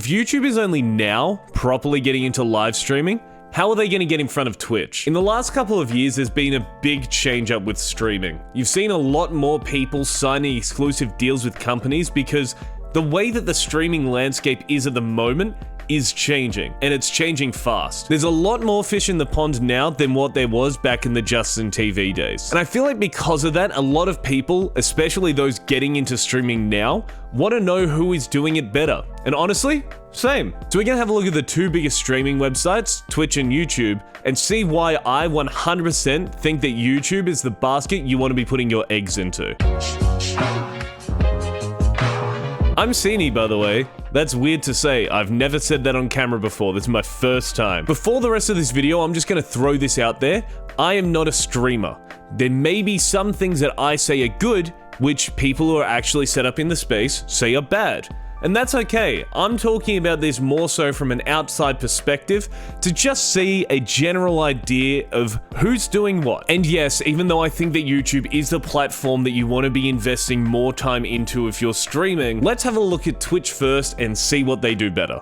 YouTube is only now properly getting into live streaming, how are they going to get in front of Twitch? In the last couple of years, there's been a big change up with streaming. You've seen a lot more people signing exclusive deals with companies because the way that the streaming landscape is at the moment is changing, and it's changing fast. There's a lot more fish in the pond now than what there was back in the Justin TV days. And I feel like because of that, a lot of people, especially those getting into streaming now, want to know who is doing it better. And honestly, same. So we're gonna have a look at the two biggest streaming websites, Twitch and YouTube, and see why I 100% think that YouTube is the basket you want to be putting your eggs into. I'm Sini, by the way. That's weird to say. I've never said that on camera before. This is my first time. Before the rest of this video, I'm just gonna throw this out there. I am not a streamer. There may be some things that I say are good, which people who are actually set up in the space say are bad. And that's okay. I'm talking about this more so from an outside perspective to just see a general idea of who's doing what. And yes, even though I think that YouTube is the platform that you want to be investing more time into if you're streaming, let's have a look at Twitch first and see what they do better.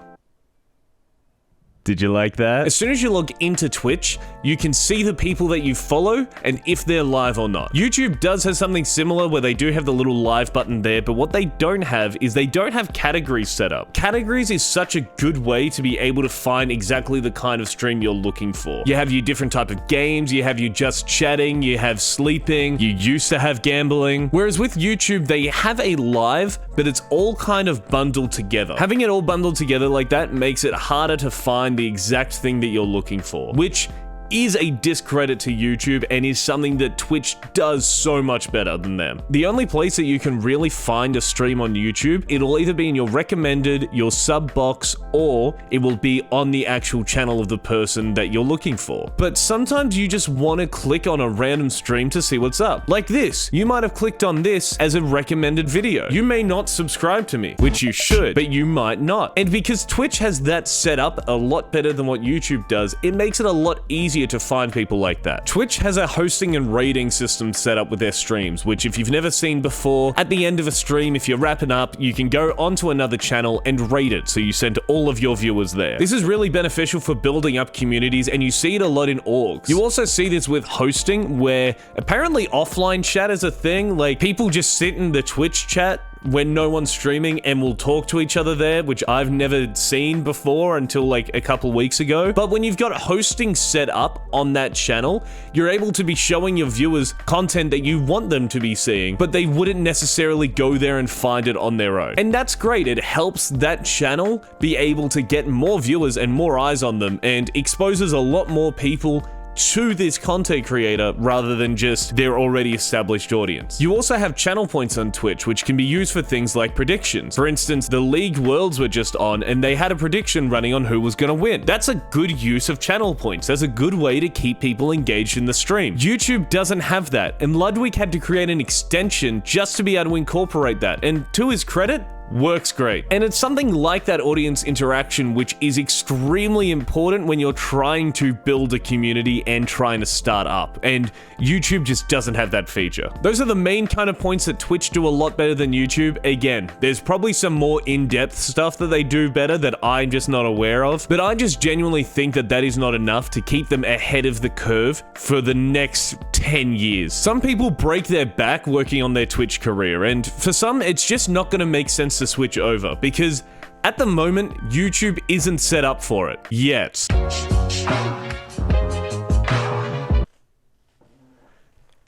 Did you like that? As soon as you log into Twitch, you can see the people that you follow and if they're live or not. YouTube does have something similar where they do have the little live button there, but what they don't have is they don't have categories set up. Categories is such a good way to be able to find exactly the kind of stream you're looking for. You have your different type of games, you have you just chatting, you have sleeping, you used to have gambling. Whereas with YouTube, they have a live, but it's all kind of bundled together. Having it all bundled together like that makes it harder to find the exact thing that you're looking for, which is a discredit to YouTube and is something that Twitch does so much better than them. The only place that you can really find a stream on YouTube, it'll either be in your recommended, your sub box, or it will be on the actual channel of the person that you're looking for. But sometimes you just want to click on a random stream to see what's up. Like this. You might have clicked on this as a recommended video. You may not subscribe to me, which you should, but you might not. And because Twitch has that set up a lot better than what YouTube does, it makes it a lot easier to find people like that. Twitch has a hosting and rating system set up with their streams, which if you've never seen before, at the end of a stream, if you're wrapping up, you can go onto another channel and rate it, so you send all of your viewers there. This is really beneficial for building up communities, and you see it a lot in orgs. You also see this with hosting, where apparently offline chat is a thing, like people just sit in the Twitch chat when no one's streaming and will talk to each other there, which I've never seen before until like a couple weeks ago. But when you've got hosting set up on that channel, you're able to be showing your viewers content that you want them to be seeing, but they wouldn't necessarily go there and find it on their own. And that's great. It helps that channel be able to get more viewers and more eyes on them and exposes a lot more people to this content creator rather than just their already established audience. You also have channel points on Twitch, which can be used for things like predictions. For instance, the League Worlds were just on and they had a prediction running on who was gonna win. That's a good use of channel points. That's a good way to keep people engaged in the stream. YouTube doesn't have that, and Ludwig had to create an extension just to be able to incorporate that. And to his credit, works great. And it's something like that audience interaction which is extremely important when you're trying to build a community and trying to start up, and YouTube just doesn't have that feature. Those are the main kind of points that Twitch do a lot better than YouTube. Again, there's probably some more in-depth stuff that they do better that I'm just not aware of, but I just genuinely think that that is not enough to keep them ahead of the curve for the next 10 years. Some people break their back working on their Twitch career, and for some, it's just not going to make sense to switch over because at the moment, YouTube isn't set up for it yet.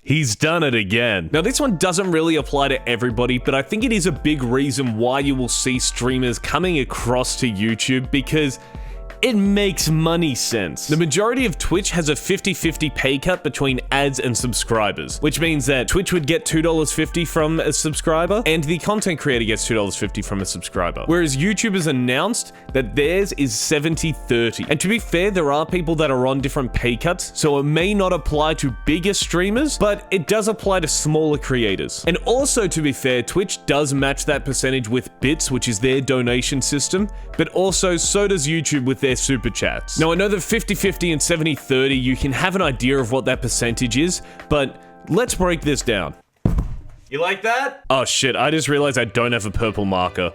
He's done it again. Now, this one doesn't really apply to everybody, but I think it is a big reason why you will see streamers coming across to YouTube because it makes money sense. The majority of Twitch has a 50-50 pay cut between ads and subscribers, which means that Twitch would get $2.50 from a subscriber, and the content creator gets $2.50 from a subscriber. Whereas YouTube has announced that theirs is 70-30. And to be fair, there are people that are on different pay cuts, so it may not apply to bigger streamers, but it does apply to smaller creators. And also, to be fair, Twitch does match that percentage with bits, which is their donation system, but also so does YouTube with their super chats. Now, I know that 50-50 and 70-30, you can have an idea of what that percentage is, but let's break this down. You like that? Oh shit, I just realized I don't have a purple marker.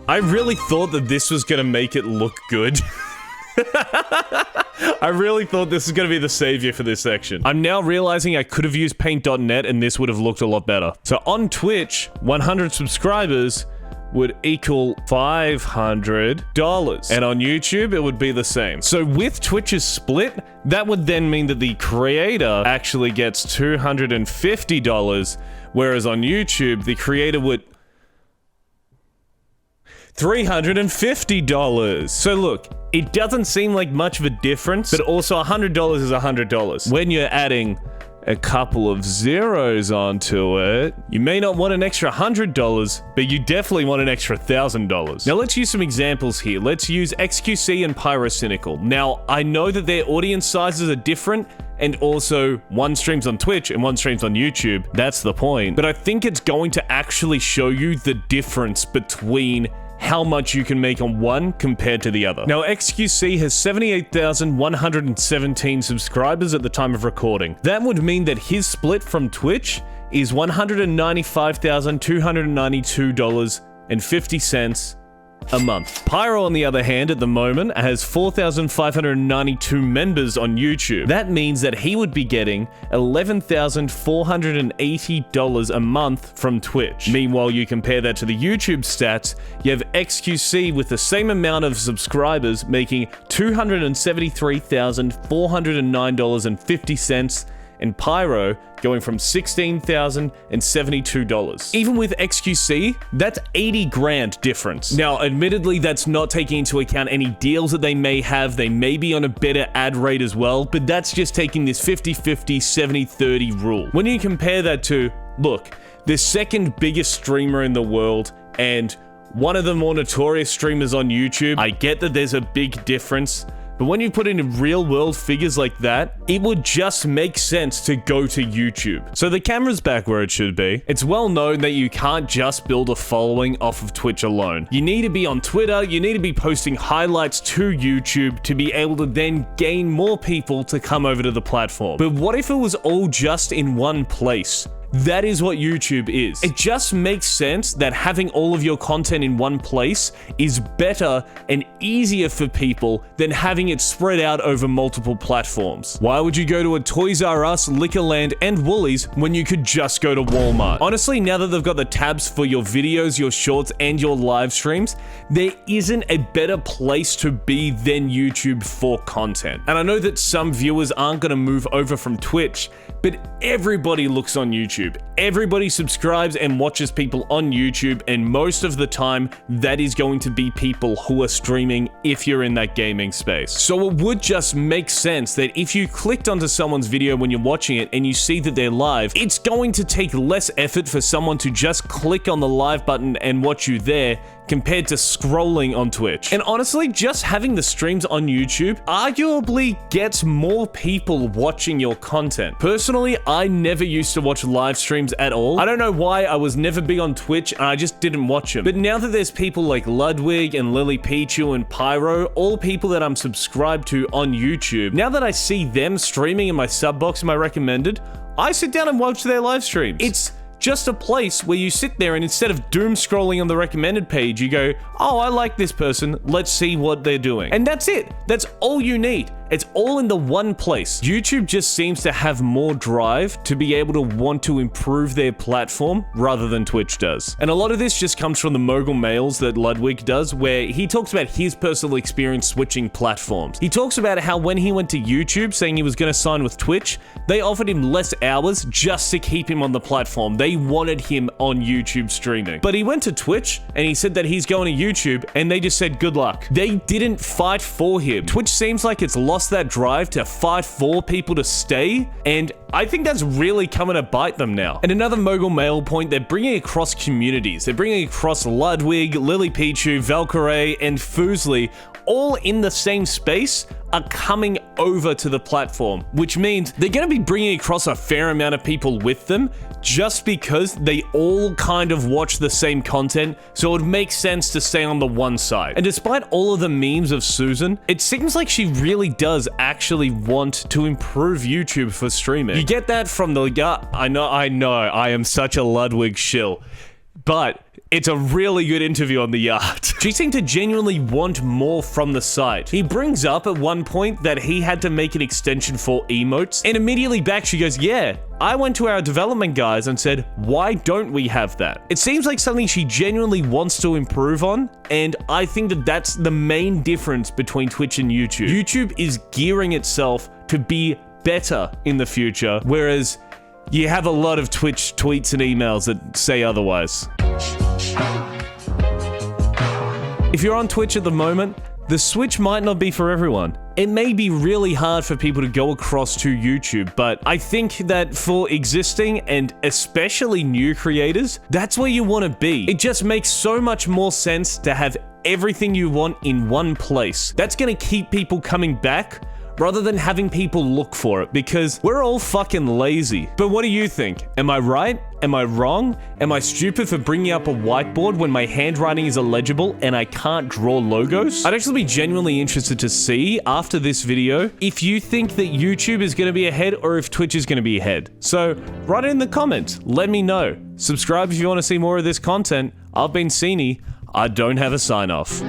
I really thought that this was gonna make it look good. I really thought this was going to be the savior for this section. I'm now realizing I could have used paint.net and this would have looked a lot better. So on Twitch, 100 subscribers would equal $500. And on YouTube, it would be the same. So with Twitch's split, that would then mean that the creator actually gets $250, whereas on YouTube, the creator would... $350. So look, it doesn't seem like much of a difference, but also $100 is $100. When you're adding a couple of zeros onto it, you may not want an extra $100, but you definitely want an extra $1,000. Now let's use some examples here. Let's use XQC and Pyrocynical. Now, I know that their audience sizes are different, and also one streams on Twitch and one streams on YouTube. That's the point. But I think it's going to actually show you the difference between how much you can make on one compared to the other. Now, XQC has 78,117 subscribers at the time of recording. That would mean that his split from Twitch is $195,292.50 a month. Pyro, on the other hand, at the moment, has 4,592 members on YouTube. That means that he would be getting $11,480 a month from Twitch. Meanwhile, you compare that to the YouTube stats, you have XQC with the same amount of subscribers making $273,409.50, and Pyro going from $16,072. Even with XQC, that's 80 grand difference. Now, admittedly, that's not taking into account any deals that they may have. They may be on a better ad rate as well, but that's just taking this 50-50, 70-30 rule. When you compare that to, look, the second biggest streamer in the world and one of the more notorious streamers on YouTube, I get that there's a big difference, but when you put in real world figures like that, it would just make sense to go to YouTube. So the camera's back where it should be. It's well known that you can't just build a following off of Twitch alone. You need to be on Twitter, you need to be posting highlights to YouTube to be able to then gain more people to come over to the platform. But what if it was all just in one place? That is what YouTube is. It just makes sense that having all of your content in one place is better and easier for people than having it spread out over multiple platforms. Why would you go to a Toys R Us, Liquorland, and Woolies when you could just go to Walmart? Honestly, now that they've got the tabs for your videos, your shorts, and your live streams, there isn't a better place to be than YouTube for content. And I know that some viewers aren't going to move over from Twitch, but everybody looks on YouTube. Everybody subscribes and watches people on YouTube, and most of the time, that is going to be people who are streaming if you're in that gaming space. So it would just make sense that if you clicked onto someone's video when you're watching it and you see that they're live, it's going to take less effort for someone to just click on the live button and watch you there compared to scrolling on Twitch. And honestly, just having the streams on YouTube arguably gets more people watching your content. Personally, I never used to watch live streams at all. I don't know why. I was never big on Twitch and I just didn't watch them. But now that there's people like Ludwig and Lily Pichu and Pyro, all people that I'm subscribed to on YouTube, now that I see them streaming in my sub box in my recommended, I sit down and watch their live streams. It's just a place where you sit there and instead of doom scrolling on the recommended page, you go, oh, I like this person, let's see what they're doing. And that's it. That's all you need. It's all in the one place. YouTube just seems to have more drive to be able to want to improve their platform rather than Twitch does. And a lot of this just comes from the mogul mails that Ludwig does, where he talks about his personal experience switching platforms. He talks about how when he went to YouTube saying he was going to sign with Twitch, they offered him less hours just to keep him on the platform. They wanted him on YouTube streaming. But he went to Twitch and he said that he's going to YouTube and they just said good luck. They didn't fight for him. Twitch seems like it's lost that drive to fight for people to stay, and I think that's really coming to bite them now. And another mogul mail point, they're bringing across communities. They're bringing across Ludwig, Lily Pichu, Valkyrie, and Fuslie, all in the same space, are coming over to the platform, which means they're going to be bringing across a fair amount of people with them just because they all kind of watch the same content, so it would make sense to stay on the one side. And despite all of the memes of Susan, it seems like she really does actually want to improve YouTube for streaming. You get that from the I know, I am such a Ludwig shill, but It's a really good interview on the art. She seemed to genuinely want more from the site. He brings up at one point that he had to make an extension for emotes, and immediately back she goes, yeah, I went to our development guys and said, why don't we have that? It seems like something she genuinely wants to improve on, and I think that that's the main difference between Twitch and YouTube. YouTube is gearing itself to be better in the future, whereas you have a lot of Twitch tweets and emails that say otherwise. If you're on Twitch at the moment, the switch might not be for everyone. It may be really hard for people to go across to YouTube, but I think that for existing and especially new creators, that's where you want to be. It just makes so much more sense to have everything you want in one place. That's going to keep people coming back rather than having people look for it, because we're all fucking lazy. But what do you think? Am I right? Am I wrong? Am I stupid for bringing up a whiteboard when my handwriting is illegible and I can't draw logos? I'd actually be genuinely interested to see after this video if you think that YouTube is going to be ahead or if Twitch is going to be ahead. So write it in the comments. Let me know. Subscribe if you want to see more of this content. I've been Sini. I don't have a sign off.